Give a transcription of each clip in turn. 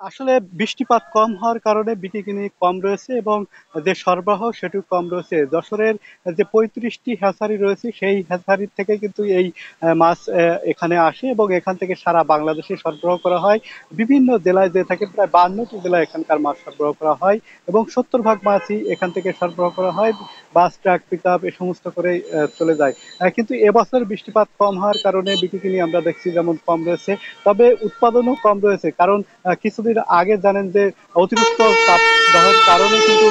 আসলে বৃষ্টিপাত কম হওয়ার কারণে বিকিকিনি কম রয়েছে এবং যে সরবরাহ সেটিও কম রয়েছে। যশোরের যে ৩৫টি হ্যাচারি রয়েছে সেই হ্যাচারি থেকে কিন্তু এই মাছ এখানে আসে এবং এখান থেকে সারা বাংলাদেশে সরবরাহ করা হয়। বিভিন্ন জেলায় যে থাকে প্রায় ৫২টি জেলায় এখানকার মাছ সরবরাহ করা হয় এবং ৭০ ভাগ মাছই এখান থেকে সরবরাহ করা হয়। বাস, ট্রাক, পিকআপ এ সমস্ত করেই চলে যায়। কিন্তু এবছর বৃষ্টিপাত কম হওয়ার কারণে বিকিকিনি আমরা দেখছি যেমন কম রয়েছে, তবে উৎপাদনও কম রয়েছে। কারণ কিছুদিন আগে জানেন যে অতিরিক্ত তাপদাহের কারণে কিন্তু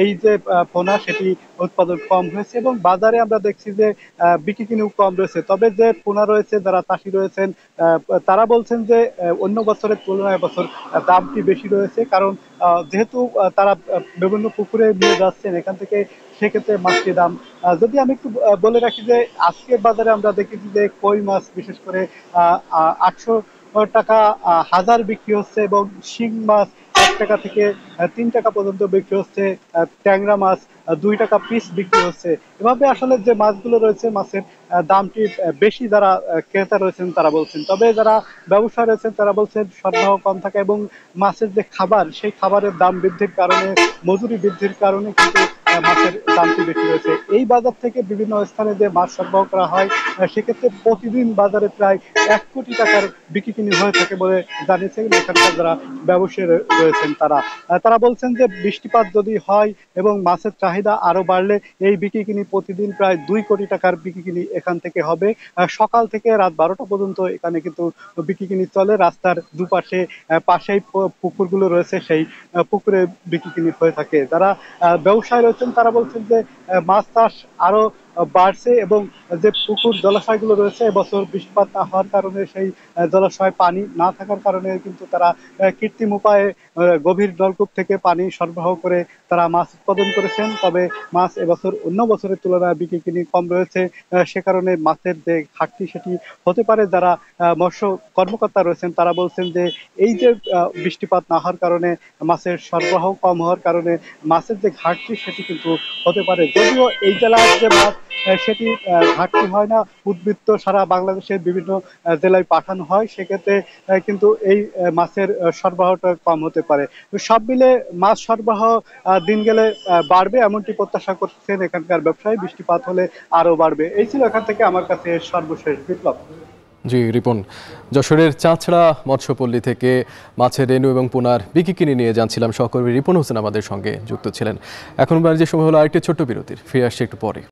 এই যে পোনা সেটি উৎপাদন কম হয়েছে এবং বাজারে আমরা দেখছি যে বিক্রি কম রয়েছে। তবে যে পোনা রয়েছে, যারা চাষি রয়েছেন, আহ, তারা বলছেন যে অন্য বছরের তুলনায় এবছর দামটি বেশি রয়েছে। কারণ যেহেতু তারা বিভিন্ন পুকুরে নিয়ে যাচ্ছেন এখান থেকে, সেক্ষেত্রে মাছটির দাম, যদি আমি একটু বলে রাখি যে আজকের বাজারে আমরা দেখেছি যে কই মাছ বিশেষ করে ৮০০ টাকা হাজার বিক্রি হচ্ছে এবং শিং মাছ ১ টাকা থেকে ৩ টাকা পর্যন্ত বিক্রি হচ্ছে। ট্যাংরা মাছ ২ টাকা পিস বিক্রি হচ্ছে। এভাবে আসলে যে মাছগুলো রয়েছে, মাছের দামটি বেশি যারা ক্রেতা রয়েছেন তারা বলছেন। তবে যারা ব্যবসায়ী রয়েছেন তারা বলছেন সরবরাহ কম থাকা এবং মাছের যে খাবার, সেই খাবারের দাম বৃদ্ধির কারণে, মজুরি বৃদ্ধির কারণে কিন্তু মাছের দামটি বেশি রয়েছে। এই বাজার থেকে বিভিন্ন স্থানে যে মাছ সরবরাহ করা হয়, সেক্ষেত্রে প্রতিদিন বাজারে প্রায় ১ কোটি টাকার বিক্রি হয়ে থাকে বলে জানিয়েছেন এখানকার যারা ব্যবসায়ী রয়েছেন তারা। তারা বলছেন যে বৃষ্টিপাত যদি হয় এবং মাছের চাহিদা আরো বাড়লে এই বিক্রি প্রতিদিন প্রায় ২ কোটি টাকার বিক্রি এখান থেকে হবে। সকাল থেকে রাত ১২টা পর্যন্ত এখানে কিন্তু বিক্রি চলে। রাস্তার দুপাশে পাশেই পুকুরগুলো রয়েছে, সেই পুকুরে বিক্রি হয়ে থাকে। যারা ব্যবসায়ী রয়েছেন তারা বলছেন যে মাছ চাষ আরো বাড়ছে এবং যে পুকুর জলাশয়গুলো রয়েছে এবছর বৃষ্টিপাত না হওয়ার কারণে সেই জলাশয় পানি না থাকার কারণে কিন্তু তারা কৃত্রিম উপায়ে গভীর নলকূপ থেকে পানি সরবরাহ করে তারা মাছ উৎপাদন করেছেন। তবে মাছ এবছর অন্য বছরের তুলনায় বিক্রি কম রয়েছে। সে কারণে মাছের যে ঘাটতি সেটি হতে পারে। যারা মৎস্য কর্মকর্তা রয়েছেন তারা বলছেন যে এই যে বৃষ্টিপাত না হওয়ার কারণে মাছের সরবরাহ কম হওয়ার কারণে মাছের যে ঘাটতি সেটি কিন্তু হতে পারে। যদিও এই জেলার যে মাছ সেটি ঘাটতি হয় না, উদ্বৃত্ত সারা বাংলাদেশের বিভিন্ন জেলায় পাঠানো হয়। সেক্ষেত্রে কিন্তু এই মাছের সরবরাহটা কম হতে পারে। সব মিলে মাছ সরবরাহ দিন গেলে বাড়বে এমনটি প্রত্যাশা করছেন এখানকার ব্যবসায়ী। বৃষ্টিপাত হলে আরো বাড়বে। এই ছিল এখান থেকে আমার কাছে সর্বশেষ বিপ্লব। জি রিপন, যশোরের চাঁচড়া মৎস্যপল্লী থেকে মাছের রেণু এবং পোনার বিকিকিনি নিয়ে জানছিলাম। সহকর্মী রিপন হোসেন আমাদের সঙ্গে যুক্ত ছিলেন। এখন যে সময় হলো আরেকটি ছোট্ট বিরতির, ফিরে আসছে একটু পরে।